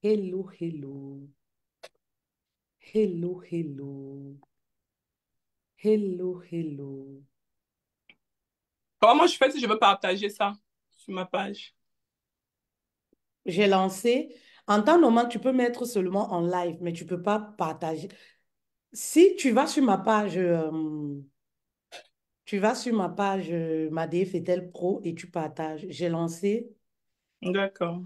Hello, hello. Hello, hello. Hello, hello. Comment je fais si je veux partager ça sur ma page? J'ai lancé. En temps normal, tu peux mettre seulement en live, mais tu peux pas partager. Si tu vas sur ma page, Madé Fetel Pro et tu partages. J'ai lancé. D'accord.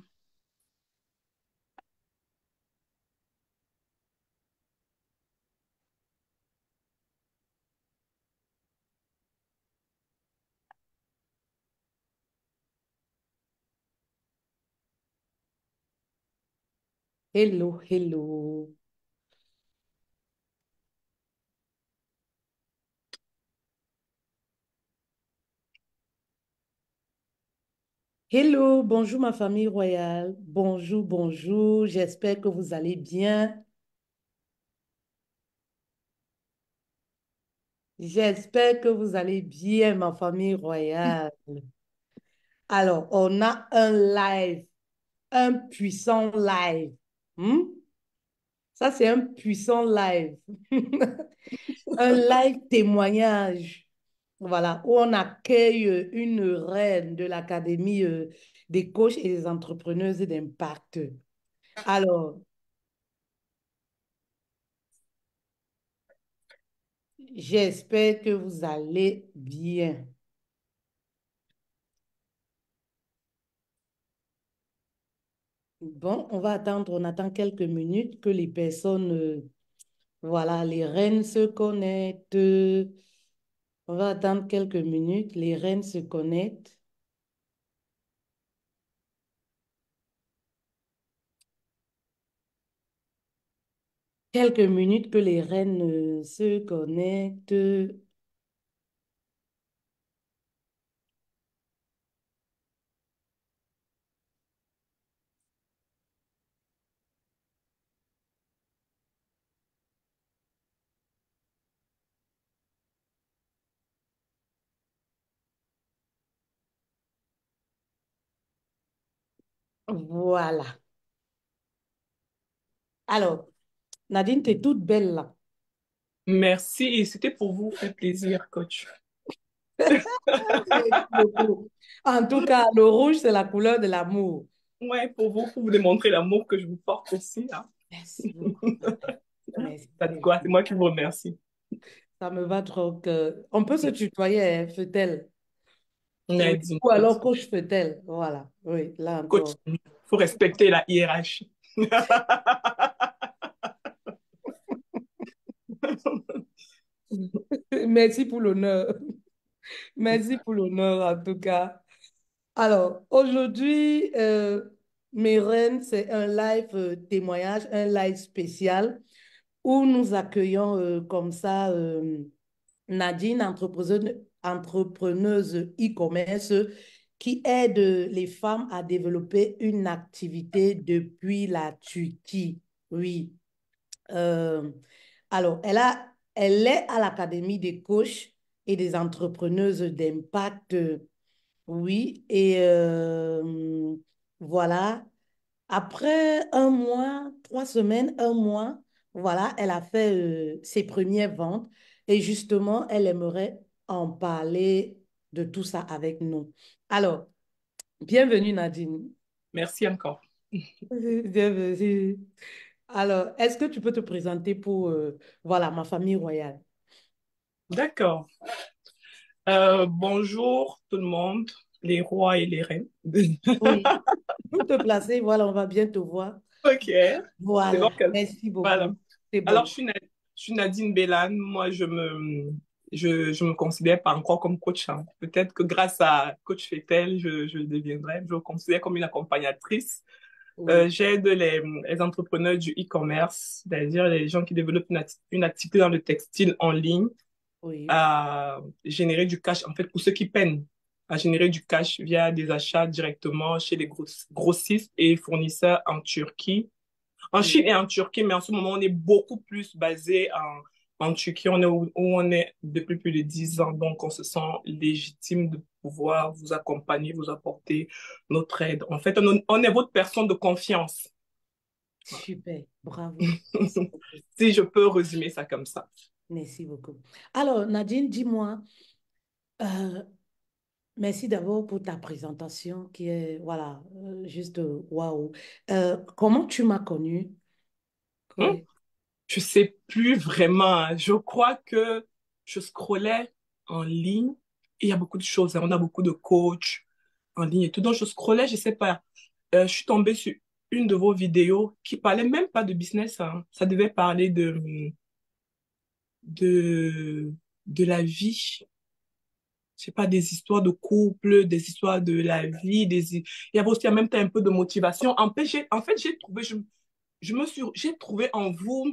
Hello, hello. Hello, bonjour ma famille royale. Bonjour, bonjour. J'espère que vous allez bien. J'espère que vous allez bien, ma famille royale. Alors, on a un live, un puissant live. Hmm? Ça, c'est un puissant live. Un live témoignage. Voilà, où on accueille une reine de l'Académie des coachs et des entrepreneuses d'impact. Alors, j'espère que vous allez bien. Bon, on va attendre, on attend quelques minutes que les personnes, voilà, les reines se connectent. On va attendre quelques minutes, les reines se connectent. Quelques minutes que les reines se connectent. Voilà. Alors, Nadine, tu es toute belle là. Merci. Et c'était pour vous faire plaisir, coach. Merci beaucoup. En tout cas, le rouge, c'est la couleur de l'amour. Ouais, pour vous démontrer l'amour que je vous porte aussi, hein. Merci beaucoup. Merci. Ça de quoi? C'est moi qui vous remercie. Ça me va trop que... On peut se tutoyer, hein, Fetel. Oui. Nadine, Ou pas de alors souci. coach Fetel. Voilà. Oui, là Coach, encore. il faut respecter la hiérarchie. Merci pour l'honneur. Merci pour l'honneur, en tout cas. Alors, aujourd'hui, mes reines, c'est un live témoignage, un live spécial où nous accueillons comme ça Nadine, entrepreneuse e-commerce, qui aide les femmes à développer une activité depuis la Turquie. Oui. Euh, alors, elle est à l'Académie des coachs et des entrepreneuses d'impact. Oui, et voilà. Après un mois, 3 semaines, un mois, voilà, elle a fait ses premières ventes et justement, elle aimerait en parler de tout ça avec nous. Alors, bienvenue Nadine. Merci encore. Bienvenue. Alors, est-ce que tu peux te présenter pour, voilà, ma famille royale? D'accord. Bonjour tout le monde, les rois et les reines. Oui, pour te placer, voilà, on va bien te voir. Ok, c'est bon. Voilà, merci Voilà. beaucoup. C'est Alors, bon. je suis Nadine Bellan. Moi, je me considère pas encore comme coach, hein. Peut-être que grâce à Coach Fetel, je le deviendrai. Je me considère comme une accompagnatrice. Oui, J'aide les entrepreneurs du e-commerce, c'est-à-dire les gens qui développent une activité dans le textile en ligne, oui, à générer du cash, en fait, pour ceux qui peinent, à générer du cash via des achats directement chez les grossistes et fournisseurs en Turquie, en oui. Chine et en Turquie, mais en ce moment, on est beaucoup plus basé en Turquie. On est où on est depuis plus de 10 ans, donc on se sent légitime de pouvoir vous accompagner, vous apporter notre aide. En fait, on est votre personne de confiance. Voilà. super. Bravo. Merci beaucoup. Si je peux résumer ça comme ça. Merci beaucoup. Alors, Nadine, dis-moi, euh, merci d'abord pour ta présentation qui est, voilà, juste waouh. Comment tu m'as connue? Hmm? Oui, Je sais plus vraiment, hein. Je crois que je scrollais en ligne. Et il y a beaucoup de choses, hein. On a beaucoup de coachs en ligne et tout. Donc, je scrollais, je sais pas. Je suis tombée sur une de vos vidéos qui parlait même pas de business, hein. Ça devait parler de, de la vie. Je sais pas, des histoires de couple, des histoires de la vie, il y avait aussi en même temps un peu de motivation. En fait, j'ai trouvé, j'ai trouvé en vous,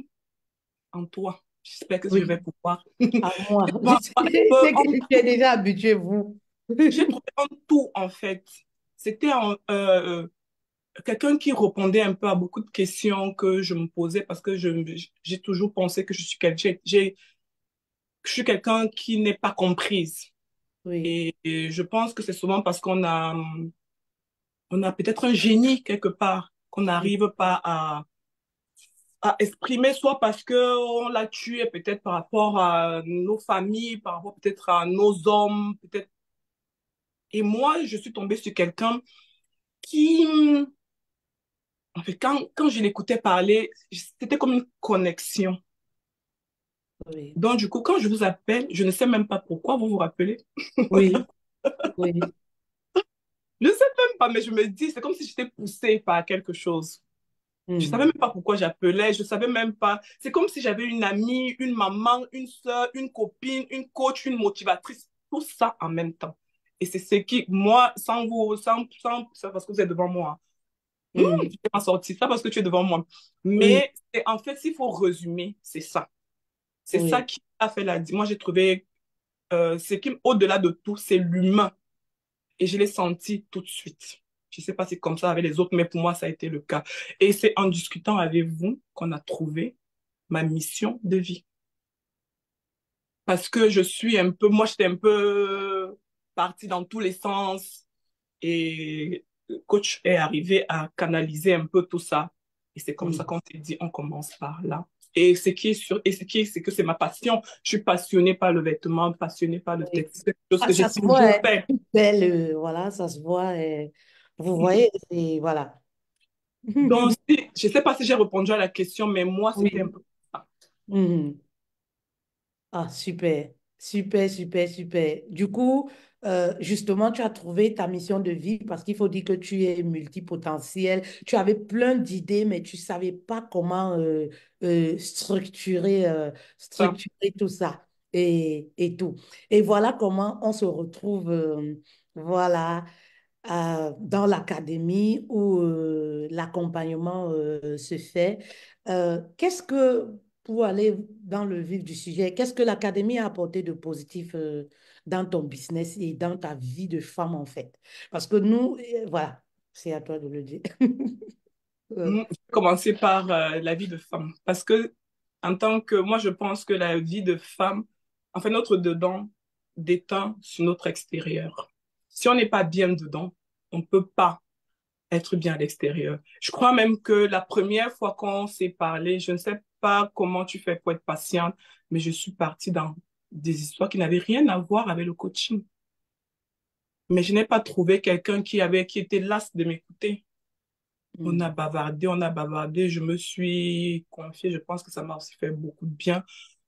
en toi. J'espère que je vais oui, pouvoir. à moi. Bon, un peu C'est que tu es déjà habitué, vous. j'ai trouvé en tout, en fait. C'était quelqu'un qui répondait un peu à beaucoup de questions que je me posais parce que j'ai toujours pensé que je suis quelqu'un qui n'est pas comprise. Oui, Et je pense que c'est souvent parce on a peut-être un génie quelque part qu'on oui, n'arrive pas à exprimer, soit parce que on l'a tué peut-être par rapport à nos familles, par rapport peut-être à nos hommes, peut-être. Et moi, je suis tombée sur quelqu'un qui, en fait, quand je l'écoutais parler, c'était comme une connexion. oui, Donc, du coup, quand je vous appelle, je ne sais même pas pourquoi vous vous rappelez. oui, oui. Je ne sais même pas, mais je me dis, c'est comme si j'étais poussée par quelque chose. Je savais Hmm, même pas pourquoi j'appelais, je savais même pas. C'est comme si j'avais une amie, une maman, une sœur, une copine, une coach, une motivatrice, tout ça en même temps. Et c'est ce qui, moi, sans vous, c'est parce que vous êtes devant moi. hmm, Je vais m'en sortir, ça parce que tu es devant moi. oui, Mais en fait, s'il faut résumer, c'est ça. C'est ça oui, qui a fait la. Moi, j'ai trouvé, ce qui, au-delà de tout, c'est l'humain. Et je l'ai senti tout de suite. Je ne sais pas si c'est comme ça avec les autres, mais pour moi, ça a été le cas. Et c'est en discutant avec vous qu'on a trouvé ma mission de vie. Parce que moi, j'étais un peu partie dans tous les sens et le coach est arrivé à canaliser un peu tout ça. Et c'est comme ça hmm, qu'on s'est dit, on commence par là. Et ce qui est sûr, et ce qui est, c'est que c'est ma passion. Je suis passionnée par le vêtement, passionnée par le oui. textile, quelque chose Ah, que ça j'ai se voit, toujours hein. fait. Belle, voilà, ça se voit. Vous voyez, et voilà. Donc, je ne sais pas si j'ai répondu à la question, mais moi, c'était un Oui. peu ça. Mhm. Ah, super, super, super, super. Du coup, justement, tu as trouvé ta mission de vie parce qu'il faut dire que tu es multipotentiel. Tu avais plein d'idées, mais tu ne savais pas comment Ça. structurer tout ça et tout. Et voilà comment on se retrouve, voilà, dans l'académie où l'accompagnement se fait. Qu'est-ce que, pour aller dans le vif du sujet, qu'est-ce que l'académie a apporté de positif dans ton business et dans ta vie de femme en fait? Parce que nous, voilà, c'est à toi de le dire. Je vais commencer par la vie de femme. Parce que, en tant que, moi, je pense que la vie de femme, en fait, notre dedans déteint sur notre extérieur. Si on n'est pas bien dedans, on ne peut pas être bien à l'extérieur. Je crois même que la première fois qu'on s'est parlé, je ne sais pas comment tu fais pour être patiente, mais je suis partie dans des histoires qui n'avaient rien à voir avec le coaching. Mais je n'ai pas trouvé quelqu'un qui était las de m'écouter. Mm, On a bavardé, je me suis confiée, je pense que ça m'a aussi fait beaucoup de bien.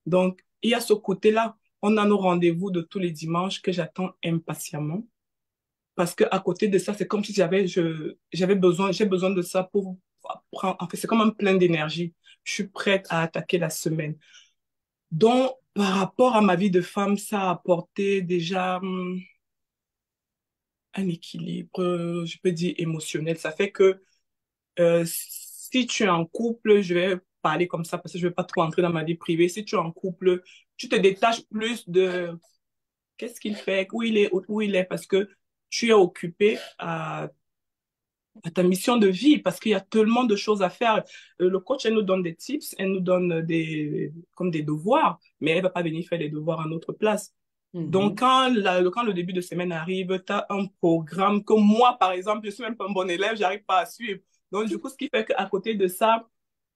Donc, il y a ce côté-là. On a nos rendez-vous de tous les dimanches que j'attends impatiemment. Parce que à côté de ça, c'est comme si j'ai besoin de ça pour prendre, en fait, c'est comme un plein d'énergie. Je suis prête à attaquer la semaine. Donc, par rapport à ma vie de femme, ça a apporté déjà un équilibre, je peux dire émotionnel. Ça fait que si tu es en couple, je vais parler comme ça parce que je ne vais pas trop entrer dans ma vie privée. Si tu es en couple, tu te détaches plus de qu'est-ce qu'il fait, où il est, parce que tu es occupé à ta mission de vie, parce qu'il y a tellement de choses à faire. Le coach, elle nous donne des tips, elle nous donne comme des devoirs, mais elle ne va pas venir faire les devoirs à notre place. Donc, mhm, quand le début de semaine arrive, tu as un programme que moi, par exemple, je suis même pas un bon élève, j'arrive pas à suivre. Donc, du coup, ce qui fait qu'à côté de ça,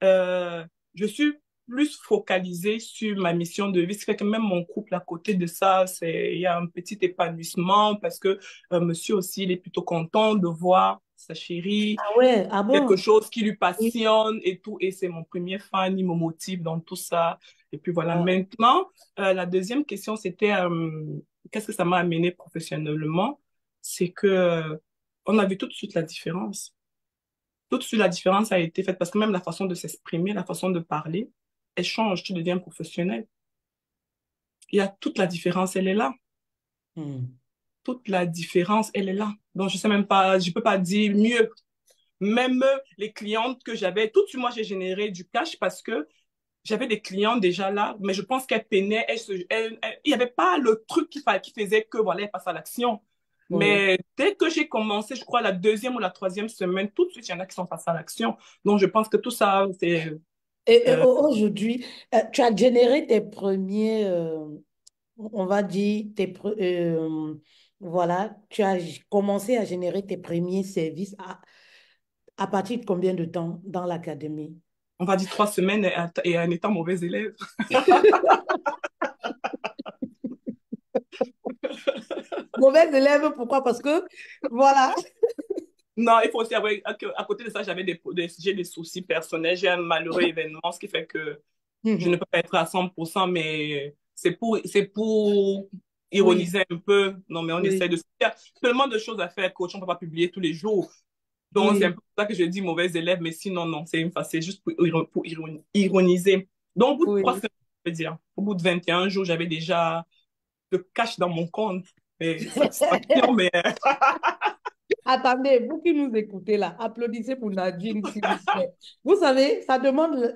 euh, je suis plus focalisée sur ma mission de vie. Ce qui fait que même mon couple à côté de ça, il y a un petit épanouissement parce que monsieur aussi, il est plutôt content de voir sa chérie, Ah ouais, ah quelque bon? chose qui lui Oui. passionne et tout. Et c'est mon premier fan, il me motive dans tout ça. Et puis voilà, Ah, maintenant, la deuxième question, c'était qu'est-ce que ça m'a amené professionnellement? C'est que on a vu tout de suite la différence. Tout de suite, la différence a été faite parce que même la façon de s'exprimer, la façon de parler, elle change, tu deviens professionnel. Il y a toute la différence, elle est là. hmm. Toute la différence, elle est là. Donc, je sais même pas, je peux pas dire mieux. Même les clientes que j'avais, tout de suite, moi, j'ai généré du cash parce que j'avais des clients déjà là, mais je pense qu'elles peinaient, il n'y avait pas le truc qui faisait que, voilà, elles passent à l'action. Oui. Mais dès que j'ai commencé, je crois, la deuxième ou la troisième semaine, tout de suite, il y en a qui sont passés à l'action. Donc, je pense que tout ça, c'est Et euh, aujourd'hui, tu as généré tes premiers, on va dire, voilà, tu as commencé à générer tes premiers services à partir de combien de temps dans l'académie? on va dire 3 semaines et en étant mauvais élève. Mauvaise élève, pourquoi? Parce que, voilà. Non, il faut aussi avoir, à côté de ça, j'ai des soucis personnels, j'ai un malheureux événement, ce qui fait que je ne Mhm. peux pas être à 100%, mais c'est pour Oui, ironiser un peu. Non, mais on essaie oui, de... Il y a tellement de choses à faire, coach, on ne peut pas publier tous les jours. Donc, c'est un oui, peu pour ça que je dis mauvais élève, mais sinon, non, c'est juste pour ironiser. Donc, au bout de trois oui. semaines, je veux dire, au bout de 21 jours, j'avais déjà le cash dans mon compte. Et satisfaction, mais Attendez, vous qui nous écoutez là, applaudissez pour Nadine, s'il vous plaît. Vous savez, ça demande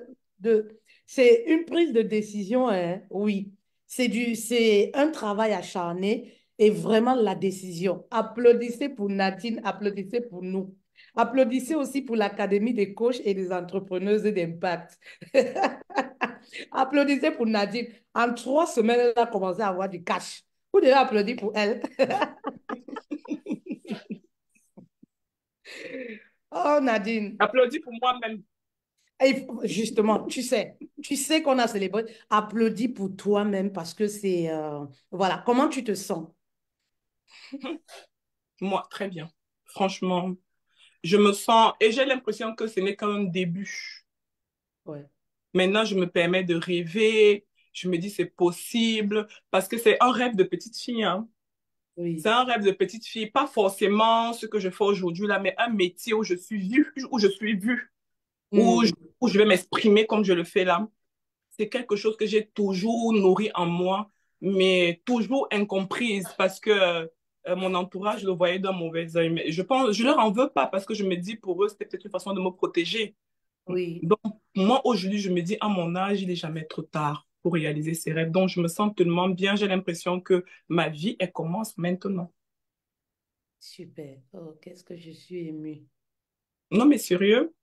c'est une prise de décision, hein, oui. C'est un travail acharné et vraiment la décision. Applaudissez pour Nadine, applaudissez pour nous. Applaudissez aussi pour l'Académie des coachs et des entrepreneuses d'impact. Applaudissez pour Nadine. En 3 semaines, elle a commencé à avoir du cash. Vous devez applaudir pour elle. Oh, Nadine. applaudis pour moi-même. Justement, tu sais qu'on a célébré. Applaudis pour toi-même parce que c'est... voilà, comment tu te sens? Moi, très bien. Franchement, je me sens, et j'ai l'impression que ce n'est qu'un début. Ouais, Maintenant, je me permets de rêver, je me dis c'est possible, parce que c'est un rêve de petite fille, hein. C'est oui. un rêve de petite fille, pas forcément ce que je fais aujourd'hui là, mais un métier où je suis vue, où je suis vue, où je, Hmm, où je vais m'exprimer comme je le fais là. C'est quelque chose que j'ai toujours nourri en moi, mais toujours incomprise parce que mon entourage le voyait d'un mauvais œil. Mais je pense, je leur en veux pas parce que je me dis pour eux, c'était peut-être une façon de me protéger. oui, Donc, moi, aujourd'hui, je me dis, à mon âge, il n'est jamais trop tard pour réaliser ses rêves. Donc, je me sens tellement bien. J'ai l'impression que ma vie, elle commence maintenant. super. Oh, qu'est-ce que je suis émue. Non, mais sérieux,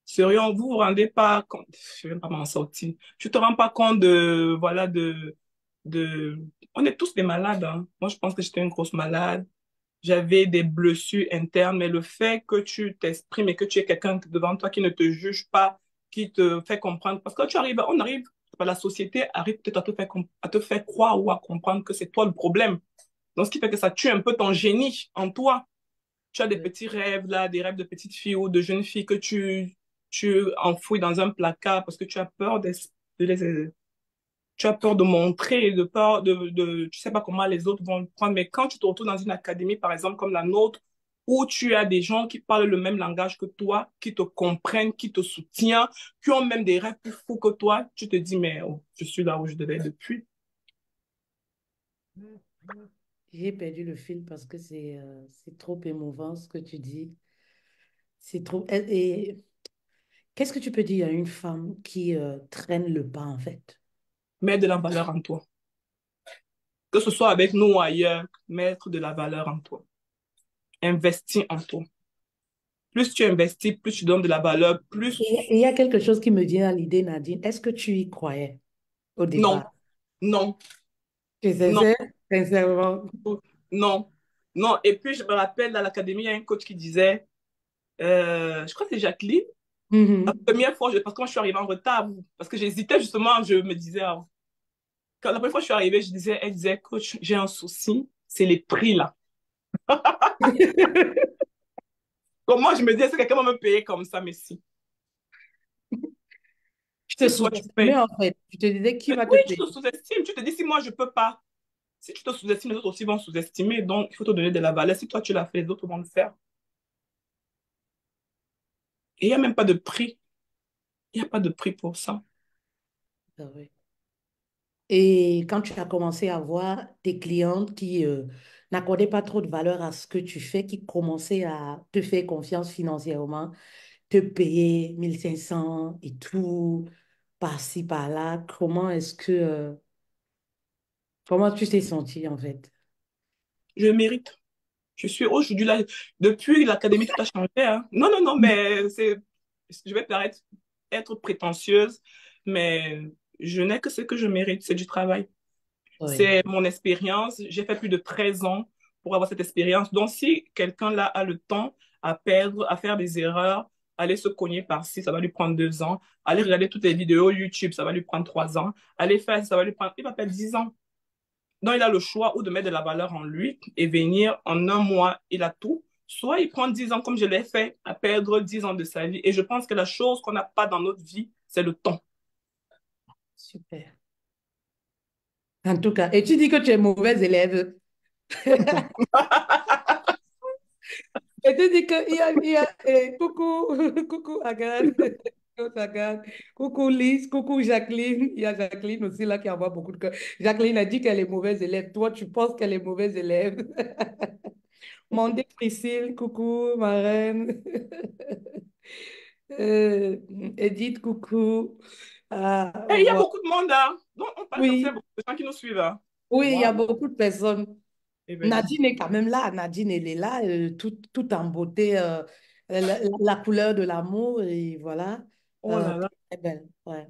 sérieux, vous vous rendez pas compte, je vais pas m'en sortir. Tu te rends pas compte de, voilà, de, on est tous des malades, hein. Moi, je pense que j'étais une grosse malade. J'avais des blessures internes, mais le fait que tu t'exprimes et que tu aies quelqu'un devant toi qui ne te juge pas, qui te fait comprendre, parce que quand on arrive, la société arrive peut-être à te faire croire ou à comprendre que c'est toi le problème. Donc, ce qui fait que ça tue un peu ton génie en toi. Tu as des Oui, petits rêves là, des rêves de petite fille ou de jeune fille que tu enfouis dans un placard parce que tu as peur de les, tu as peur de montrer, tu sais pas comment les autres vont le prendre. Mais quand tu te retrouves dans une académie, par exemple, comme la nôtre, où tu as des gens qui parlent le même langage que toi, qui te comprennent, qui te soutiennent, qui ont même des rêves plus fous que toi, tu te dis, mais oh, je suis là où je devais être depuis. j'ai perdu le fil parce que c'est trop émouvant ce que tu dis. C'est trop... Et qu'est-ce que tu peux dire à une femme qui traîne le pas, en fait? Mets de la valeur en toi. Que ce soit avec nous ou ailleurs, mettre de la valeur en toi. Investis en toi. Plus tu investis, plus tu donnes de la valeur, plus... Il y a quelque chose qui me vient à l'idée, Nadine. Est-ce que tu y croyais au Non, départ? non, Tu es non, sincère? Sincèrement. non, non. Et puis, je me rappelle, à l'académie, il y a un coach qui disait, je crois que c'est Jacqueline, La Mhm. première fois, parce que moi, je suis arrivée en retard, parce que j'hésitais justement, je me disais, quand la première fois que je suis arrivée, elle disait, coach, j'ai un souci, c'est les prix là. Comme moi, je me disais, est-ce que quelqu'un va me payer comme ça, mais si. Tu te Si toi, tu sous-estimais payes. en fait. Tu te disais qui Mais va te oui, tu te payer. sous-estimes. Tu te dis, si moi, je peux pas. Si tu te sous-estimes, les autres aussi vont sous-estimer. Donc, il faut te donner de la valeur. Si toi, tu l'as fait, les autres vont le faire. Et il n'y a même pas de prix. Il n'y a pas de prix pour ça. Ah oui. Et quand tu as commencé à voir tes clientes qui n'accordaient pas trop de valeur à ce que tu fais, qui commençaient à te faire confiance financièrement, te payer 1 500 et tout, par-ci, par-là, comment tu t'es sentie en fait? Je mérite. Je suis aujourd'hui là. Depuis l'académie, tout a changé, hein. Non, non, non, mais c'est. Je vais paraître être prétentieuse, mais je n'ai que ce que je mérite. C'est du travail. Oui, C'est mon expérience. J'ai fait plus de 13 ans pour avoir cette expérience. Donc, si quelqu'un là a le temps à perdre, à faire des erreurs, aller se cogner par-ci, ça va lui prendre 2 ans. Aller regarder toutes les vidéos YouTube, ça va lui prendre 3 ans. Aller faire, ça va lui prendre, il va perdre 10 ans. Donc, il a le choix ou de mettre de la valeur en lui et venir en un mois, il a tout. Soit il prend 10 ans comme je l'ai fait, à perdre 10 ans de sa vie. Et je pense que la chose qu'on n'a pas dans notre vie, c'est le temps. super. En tout cas, et tu dis que tu es mauvaise élève. Et tu dis que coucou, coucou Agathe, coucou Agathe, coucou Lise, coucou Jacqueline. Il y a Jacqueline aussi là qui envoie beaucoup de cœur. Jacqueline a dit qu'elle est mauvaise élève. Toi, tu penses qu'elle est mauvaise élève. Mandé Priscille, coucou, ma reine. Euh, Edith, coucou. Ah, Et il y a voilà. beaucoup de monde là. Donc, on parle comme ça, il y a Oui, beaucoup de gens qui nous suivent là. oui, il y a Waouh. beaucoup de personnes. Eh ben, dis. Nadine est quand même là. Nadine, elle est là, tout en beauté, la couleur de l'amour, et voilà. Oh là là. Très belle, ouais.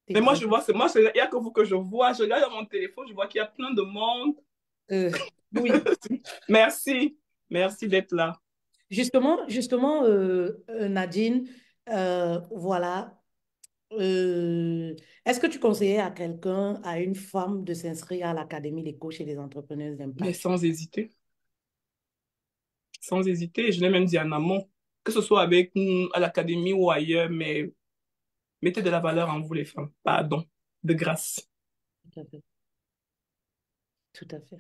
T'es Mais moi, très je belle. vois, il n'y a que vous que je vois. Je regarde dans mon téléphone, je vois qu'il y a plein de monde. Oui, Merci. Merci d'être là. justement, Nadine, voilà. Est-ce que tu conseillais à quelqu'un, à une femme, de s'inscrire à l'Académie des coachs et des entrepreneurs Mais d'impact? sans hésiter. Sans hésiter. Je l'ai même dit en amont. Que ce soit avec nous, à l'académie ou ailleurs, mais mettez de la valeur en vous, les femmes. Pardon. De grâce. Tout à fait. Tout à fait.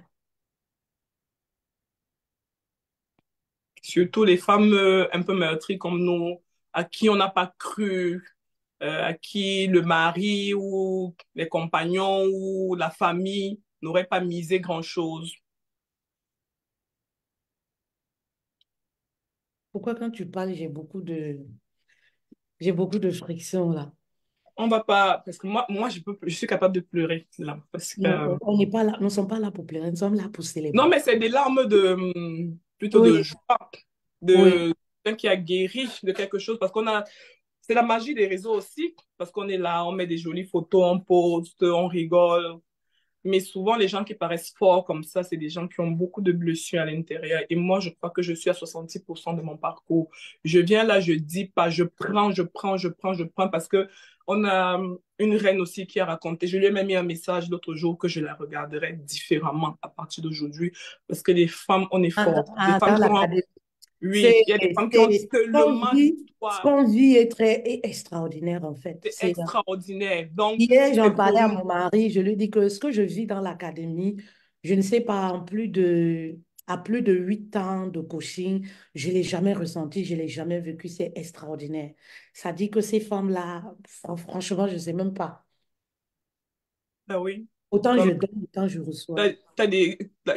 Surtout les femmes un peu meurtries comme nous, à qui on n'a pas cru, à qui le mari ou les compagnons ou la famille n'auraient pas misé grand-chose. Pourquoi quand tu parles, j'ai beaucoup de frictions là. On va pas, parce que moi je suis capable de pleurer là, parce que, Non, on n'est pas là, nous ne sommes pas là pour pleurer, nous sommes là pour non, célébrer. mais c'est des larmes de, plutôt de Oui, joie, oui, de quelqu'un qui a guéri de quelque chose, parce qu'on a, c'est la magie des réseaux aussi, parce qu'on est là, on met des jolies photos, on poste, on rigole. Mais souvent, les gens qui paraissent forts comme ça, c'est des gens qui ont beaucoup de blessures à l'intérieur. Et moi, je crois que je suis à 70% de mon parcours. Je viens là, je dis pas, je prends, je prends, je prends, je prends, parce que on a une reine aussi qui a raconté, je lui ai même mis un message l'autre jour que je la regarderai différemment à partir d'aujourd'hui, parce que les femmes, on est fortes. Les femmes dans qui ont, l'académie. oui, C'est, il y a des femmes qui ont c'est, tellement ce d'histoire. qu'on vit est extraordinaire en fait. C'est extraordinaire. Donc, Hier, c'est j'en pour parlais à nous. mon mari, je lui dis que ce que je vis dans l'académie, je ne sais pas, à plus de 8 ans de coaching, je ne l'ai jamais ressenti, je ne l'ai jamais vécu, c'est extraordinaire. Ça dit que ces femmes-là, franchement, je ne sais même pas. Ah oui. Autant je donne, autant je reçois. T'as des, en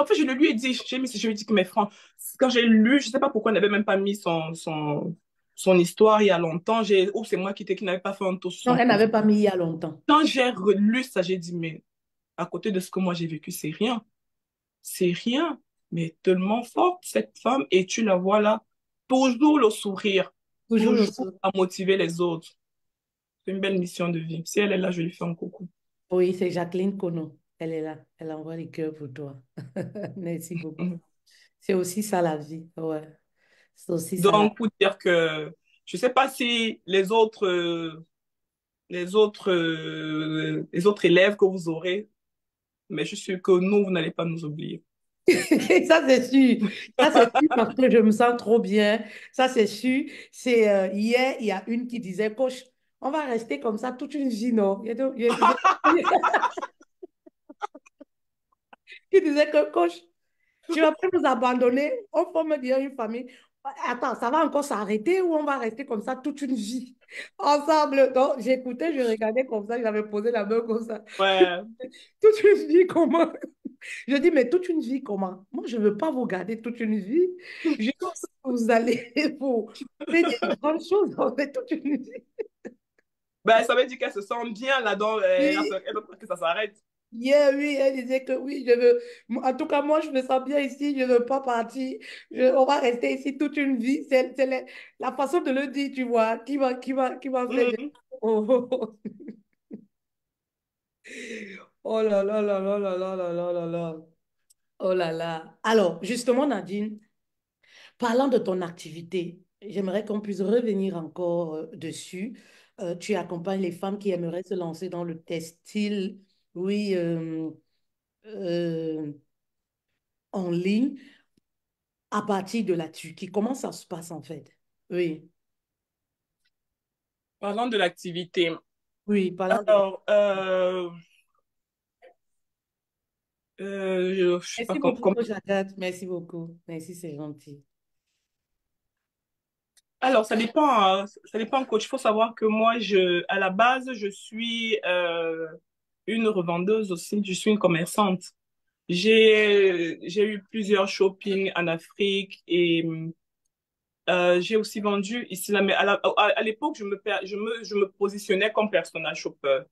fait, je le lui ai dit, je lui ai dit que mes francs, quand j'ai lu, je sais pas pourquoi on n'avait même pas mis son histoire il y a longtemps, ou c'est moi qui n'avais pas fait un tour sur Non, son elle profil. n'avait pas mis il y a longtemps. Quand j'ai relu ça, j'ai dit, mais à côté de ce que moi j'ai vécu, c'est rien. C'est rien. Mais tellement forte, cette femme, et tu la vois là, toujours le sourire, Toujours le toujours soir. à motiver les autres. C'est une belle mission de vie. Si elle est là, je lui fais un coucou. Oui, c'est Jacqueline Kono. Elle est là. Elle envoie les cœurs pour toi. Merci beaucoup. Mhm. C'est aussi ça la vie. Ouais. C'est aussi ça la Donc, pour dire que Je sais pas si les autres élèves que vous aurez, mais je suis sûre que nous, vous n'allez pas nous oublier. Ça, c'est sûr. Ça, c'est sûr parce que je me sens trop bien. Ça, c'est sûr. C'est hier, il y a une qui disait, Coach, on va rester comme ça toute une vie, non? Qui disait que, Coach, tu vas pas nous abandonner. On forme bien une famille. Attends, ça va encore s'arrêter ou on va rester comme ça toute une vie ensemble? Donc, j'écoutais, je regardais comme ça, j'avais posé la main comme ça. Ouais. Toute une vie, comment? Je dis, mais toute une vie, comment? Moi, je ne veux pas vous garder toute une vie. Je pense que vous allez vous faire des grandes choses en fait toute une vie. Ben, ça veut dire qu'elle se sent bien là-dedans. Oui, Elle veut pas que ça s'arrête. yeah, oui, elle disait que oui, je veux. En tout cas, moi, je me sens bien ici, je ne veux pas partir. On va rester ici toute une vie. C'est la façon de le dire, tu vois, qui va faire des. Mhm. Oh, oh, oh. Oh là là là là là là là là là là. Oh là là. Alors, justement, Nadine, parlant de ton activité, j'aimerais qu'on puisse revenir encore dessus. Tu accompagnes les femmes qui aimeraient se lancer dans le textile, oui, euh, en ligne, à partir de la Turquie. Comment ça se passe en fait? Oui, Parlant de l'activité. oui, parlant de la... Alors, je sais pas Merci beaucoup, comment. coach Agathe. Merci beaucoup. Merci, c'est gentil. Alors, ça dépend, coach. Il faut savoir que moi, à la base, je suis une revendeuse aussi. Je suis une commerçante. J'ai eu plusieurs shoppings en Afrique et j'ai aussi vendu ici là. Mais à l'époque, je me positionnais comme personnel shopper.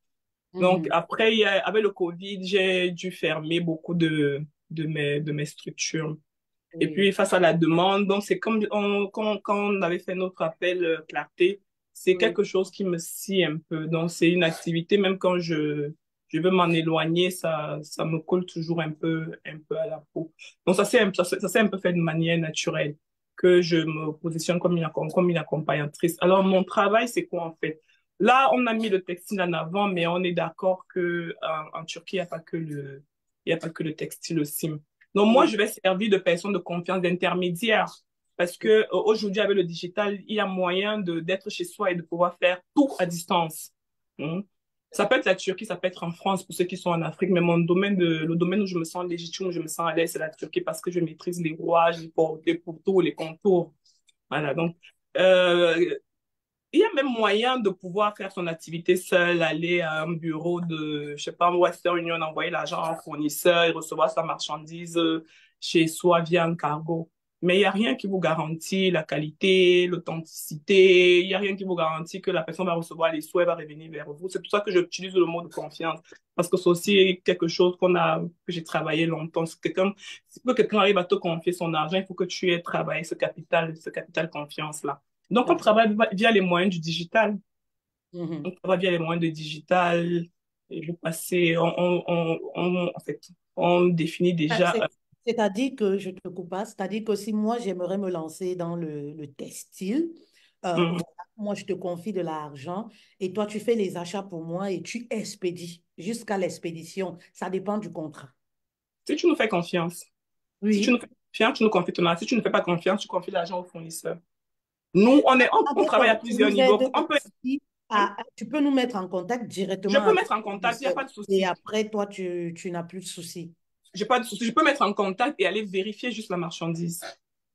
Donc, Mhm. après, avec le Covid, j'ai dû fermer beaucoup de mes structures. Et Oui, puis, face à la demande, donc c'est comme quand on avait fait notre appel clarté, c'est oui, quelque chose qui me scie un peu. Donc, c'est une activité, même quand je veux m'en éloigner, ça me colle toujours un peu à la peau. Donc, ça s'est un peu fait de manière naturelle que je me positionne comme une accompagnatrice. Alors, mon travail, c'est quoi en fait? Là, on a mis le textile en avant, mais on est d'accord que en Turquie, il y a pas que le textile aussi. Donc, moi, oui, je vais servir de personne de confiance, d'intermédiaire. Parce que aujourd'hui, avec le digital, il y a moyen d'être chez soi et de pouvoir faire tout à distance. Hmm. Ça peut être la Turquie, ça peut être en France pour ceux qui sont en Afrique, mais le domaine où je me sens légitime, où je me sens à l'aise, c'est la Turquie parce que je maîtrise les rouages, les pourtours, les contours. Voilà, donc, euh, il y a même moyen de pouvoir faire son activité seul, aller à un bureau de, je sais pas, Western Union, envoyer l'argent à un fournisseur et recevoir sa marchandise chez soi via un cargo. Mais il n'y a rien qui vous garantit la qualité, l'authenticité, il n'y a rien qui vous garantit que la personne va recevoir les soins et va revenir vers vous. C'est pour ça que j'utilise le mot de confiance. Parce que c'est aussi quelque chose que j'ai travaillé longtemps. Si quelqu'un arrive à te confier son argent, il faut que tu aies travaillé ce capital confiance-là. Donc, on oui. travaille via les moyens du digital. On Mhm. travaille via les moyens du digital. Et le passé, en fait, on définit Ah, déjà. C'est-à-dire que, je te coupe pas, c'est-à-dire que si moi j'aimerais me lancer dans le textile, Hum. voilà, moi je te confie de l'argent et toi tu fais les achats pour moi et tu expédies jusqu'à l'expédition. Ça dépend du contrat. Si tu nous fais confiance, si tu nous Oui. fais confiance, tu nous confies ton argent. Si tu ne fais pas confiance, tu confies l'argent au fournisseur. Ah, On travaille à d'accord, tu plusieurs nous niveaux. aides aussi tu peux nous mettre en contact Je directement peux avec mettre en le contact, il n'y a fournisseur pas de et souci. après toi tu n'as plus de soucis. J'ai pas de souci. Je peux mettre en contact et aller vérifier juste la marchandise.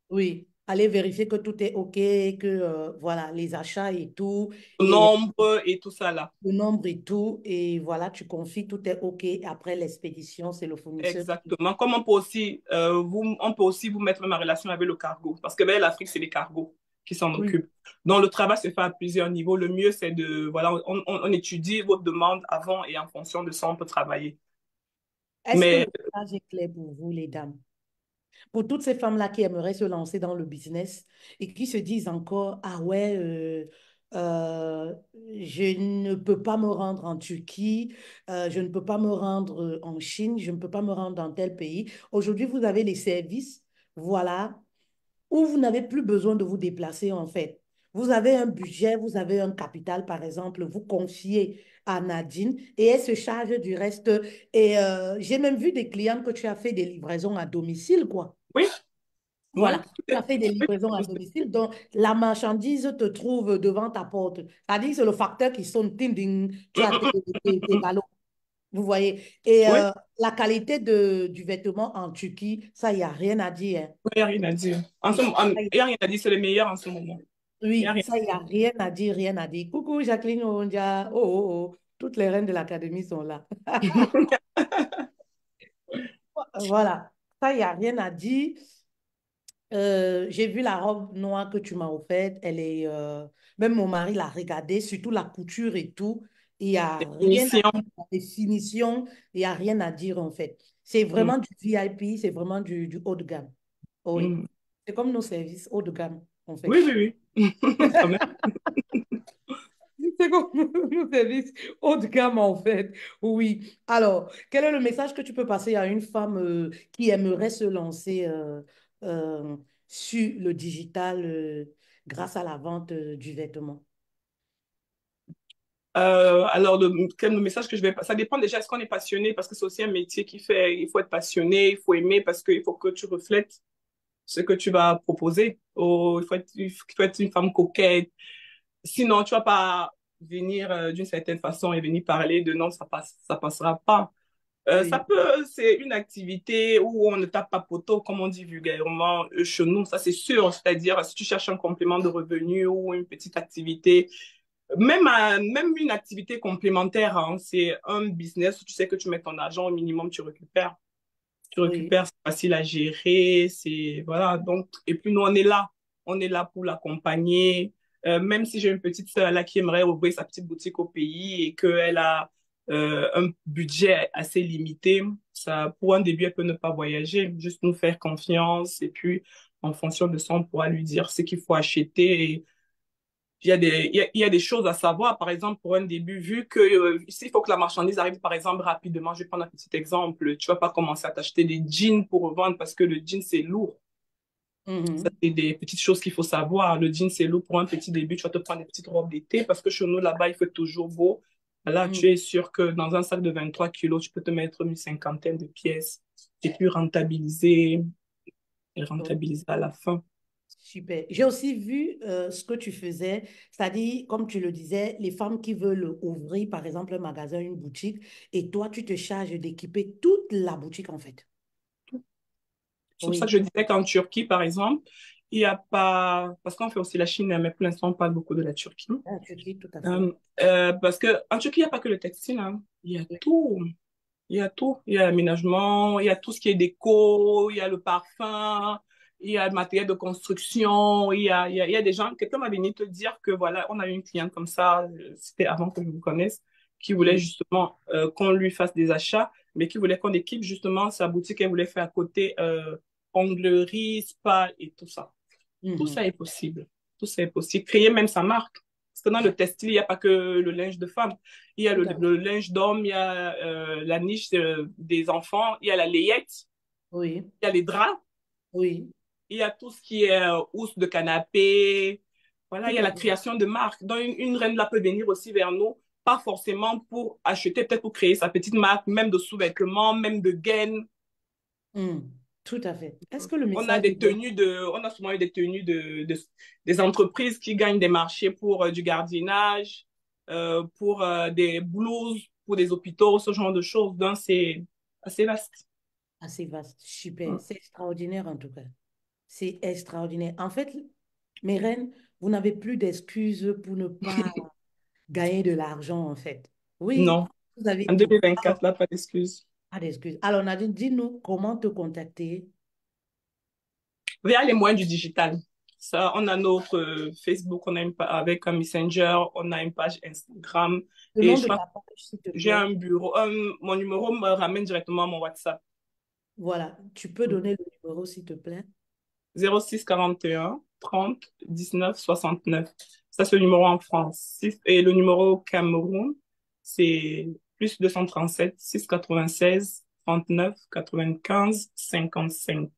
Oui, allez vérifier que tout est OK, que voilà, les achats et tout, et Nombre et tout ça là. le nombre et tout, et voilà, tu confies, tout est OK. Après l'expédition, c'est le fournisseur qui... Exactement. Comme on peut aussi vous mettre même en relation avec le cargo. Parce que ben, l'Afrique, c'est les cargos qui s'en Oui. occupent. Donc, le travail se fait à plusieurs niveaux. Le mieux, c'est voilà, on étudie votre demande avant et en fonction de ça, on peut travailler. Est-ce que le Mais message est clair pour vous, les dames? Pour toutes ces femmes-là qui aimeraient se lancer dans le business et qui se disent encore, ah ouais, euh, je ne peux pas me rendre en Turquie, je ne peux pas me rendre en Chine, je ne peux pas me rendre dans tel pays. Aujourd'hui, vous avez les services, voilà, où vous n'avez plus besoin de vous déplacer en fait. Vous avez un budget, vous avez un capital, par exemple, vous confiez à Nadine et elle se charge du reste. Et j'ai même vu des clientes que tu as fait des livraisons à domicile, quoi. Oui, oui, Voilà, tu as fait des oui, livraisons à domicile, donc la marchandise te trouve devant ta porte. C'est-à-dire que c'est le facteur qui sonne, ding, ding, tu as tes ballots, vous voyez. Et oui, la qualité du vêtement en Turquie, ça, il n'y a rien à dire, hein. il n'y a rien à dire. Oui, Il n'y a rien à dire, c'est le meilleur en ce moment. Il n'y a oui, rien ça, il n'y a rien à dire, rien à dire. Coucou, Jacqueline Ondia. Oh, oh, oh. Toutes les reines de l'académie sont là. Voilà, ça, il n'y a rien à dire. J'ai vu la robe noire que tu m'as offerte. Elle est, même mon mari l'a regardée, surtout la couture et tout. Il n'y a rien à Finition. dire. Les finitions, il n'y a rien à dire en fait. C'est Mm, vraiment du VIP, c'est vraiment du haut de gamme. Oui. mm. C'est comme nos services haut de gamme, en Oui, fait. oui, oui. Quand même. C'est comme nos services haut de gamme, en fait. Oui. Alors, quel est le message que tu peux passer à une femme qui aimerait se lancer euh, sur le digital grâce à la vente du vêtement? Alors, quel message que je vais... Ça dépend déjà, est-ce qu'on est passionné? Parce que c'est aussi un métier qui fait... Il faut être passionné, il faut aimer, parce qu'il faut que tu reflètes ce que tu vas proposer. Oh, il faut être une femme coquette. Sinon, tu vas pas venir d'une certaine façon et venir parler de non, ça passera pas. Oui, C'est une activité où on ne tape pas poteau, comme on dit vulgairement chez nous, ça c'est sûr. C'est-à-dire, si tu cherches un complément de revenu ou une petite activité, même une activité complémentaire, hein, c'est un business où tu sais que tu mets ton argent au minimum, tu récupères. Tu oui, récupères, c'est facile à gérer, c'est, voilà. Donc, et puis nous, on est là. On est là pour l'accompagner. Même si j'ai une petite sœur là qui aimerait ouvrir sa petite boutique au pays et qu'elle a un budget assez limité, ça, pour un début, elle peut ne pas voyager, juste nous faire confiance et puis en fonction de ça, on pourra lui dire ce qu'il faut acheter. Et il y a des choses à savoir, par exemple, pour un début, vu que s'il faut que la marchandise arrive, par exemple, rapidement, je vais prendre un petit exemple, tu vas pas commencer à t'acheter des jeans pour revendre parce que le jean, c'est lourd. Ça, mhm, c'est des petites choses qu'il faut savoir. Le jean, c'est lourd pour un petit début. Tu vas te prendre des petites robes d'été parce que chez nous, là-bas, il fait toujours beau. Là, mhm. tu es sûr que dans un sac de 23 kilos, tu peux te mettre une cinquantaine de pièces et puis rentabiliser et rentabiliser à la fin. Super. J'ai aussi vu ce que tu faisais, c'est-à-dire, comme tu le disais, les femmes qui veulent ouvrir, par exemple, un magasin, une boutique, et toi, tu te charges d'équiper toute la boutique, en fait. C'est pour ça que Oui, je disais qu'en Turquie, par exemple, il n'y a pas, parce qu'on fait aussi la Chine, mais pour l'instant, on parle beaucoup de la Turquie. en Turquie, tout à fait. Parce que en Turquie, il n'y a pas que le textile, hein. Il y a tout. Il y a tout. Il y a l'aménagement, il y a tout ce qui est déco, il y a le parfum, il y a le matériel de construction, il y a des gens, quelqu'un m'a venu te dire que voilà, on a eu une cliente comme ça, c'était avant que je vous connaisse, qui voulait Oui. justement qu'on lui fasse des achats, mais qui voulait qu'on équipe justement sa boutique, elle voulait faire à côté onglerie, spa et tout ça. Tout Mhm. ça est possible. Tout ça est possible. Créer même sa marque. Parce que dans le textile, il n'y a pas que le linge de femme. Il y a Tout à fait. le linge d'homme, il y a la niche des enfants, il y a la layette, Oui, il y a les draps, oui, il y a tout ce qui est housse de canapé. Voilà, il tout y a à la fait. création de marques. Donc, une reine là peut venir aussi vers nous, pas forcément pour acheter, peut-être pour créer sa petite marque, même de sous-vêtements, même de gaines. Mhm. Tout à fait. Est-ce que le On a message est des bon? tenues on a souvent eu des tenues des entreprises qui gagnent des marchés pour du gardiennage, pour des blouses, pour des hôpitaux, ce genre de choses. Donc, c'est assez vaste. Assez vaste. Super. Mm. C'est extraordinaire, en tout cas. C'est extraordinaire. En fait, mes reines, vous n'avez plus d'excuses pour ne pas gagner de l'argent, en fait. Oui, Non, vous avez en tout. Alors, 2024, là, pas d'excuses. pas d'excuses. Alors, Nadine, dis-nous comment te contacter. Via les moyens du digital. Ça, on a notre Facebook, on a avec un Messenger, on a une page Instagram. Le Et nom je de pense ta page, s'il te que j'ai plaît. un bureau. Mon numéro me ramène directement à mon WhatsApp. Voilà. Tu peux donner le numéro, s'il te plaît. 06 41 30 19 69. Ça, c'est le numéro en France. Et le numéro au Cameroun, c'est plus 237 6 96 39 95 55.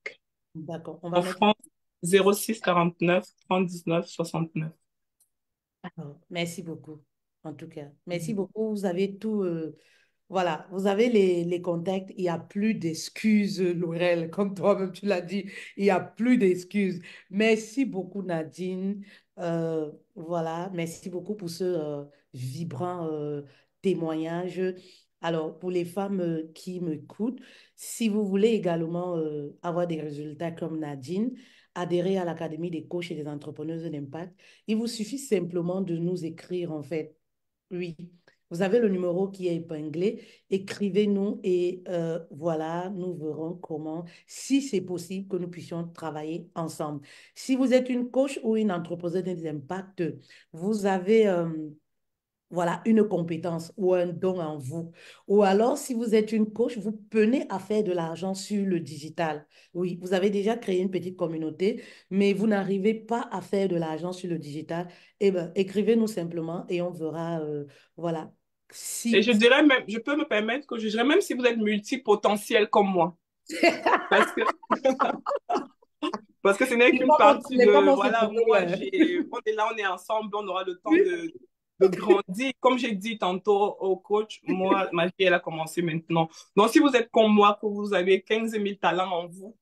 D'accord. On va En mettre. France, 06 49 30 19 69. Alors, merci beaucoup, en tout cas. Merci Mhm. beaucoup. Vous avez tout, voilà, vous avez les contacts. Il n'y a plus d'excuses, Laurel, comme toi-même tu l'as dit. Il n'y a plus d'excuses. Merci beaucoup, Nadine. Voilà, merci beaucoup pour ce vibrant témoignage. Alors, pour les femmes qui m'écoutent, si vous voulez également avoir des résultats comme Nadine, adhérez à l'Académie des coachs et des entrepreneuses d'impact. Il vous suffit simplement de nous écrire, en fait. Oui, vous avez le numéro qui est épinglé. Écrivez-nous et voilà, nous verrons comment, si c'est possible, que nous puissions travailler ensemble. Si vous êtes une coach ou une entrepreneuse d'impact, vous avez voilà, une compétence ou un don en vous. Ou alors, si vous êtes une coach, vous peinez à faire de l'argent sur le digital. Oui, vous avez déjà créé une petite communauté, mais vous n'arrivez pas à faire de l'argent sur le digital. Eh bien, écrivez-nous simplement et on verra, voilà, Et si... je dirais même, je peux me permettre que je dirais même si vous êtes multipotentiel comme moi, parce que parce que ce n'est qu'une partie Les femmes de, ont ce voilà, moi, pouvoir. on est là, on est ensemble, on aura le temps de grandir. Comme j'ai dit tantôt au coach, moi, ma vie, elle a commencé maintenant. Donc, si vous êtes comme moi, que vous avez 15 000 talents en vous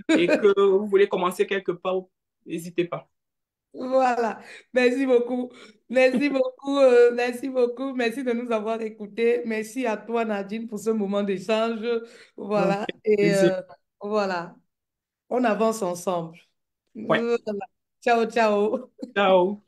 et que vous voulez commencer quelque part, n'hésitez pas. Voilà, merci beaucoup. Merci beaucoup, merci beaucoup. Merci de nous avoir écoutés. Merci à toi, Nadine, pour ce moment d'échange. Ok, Voilà, et plaisir. voilà, on avance ensemble. Ouais, Voilà. Ciao, ciao. ciao.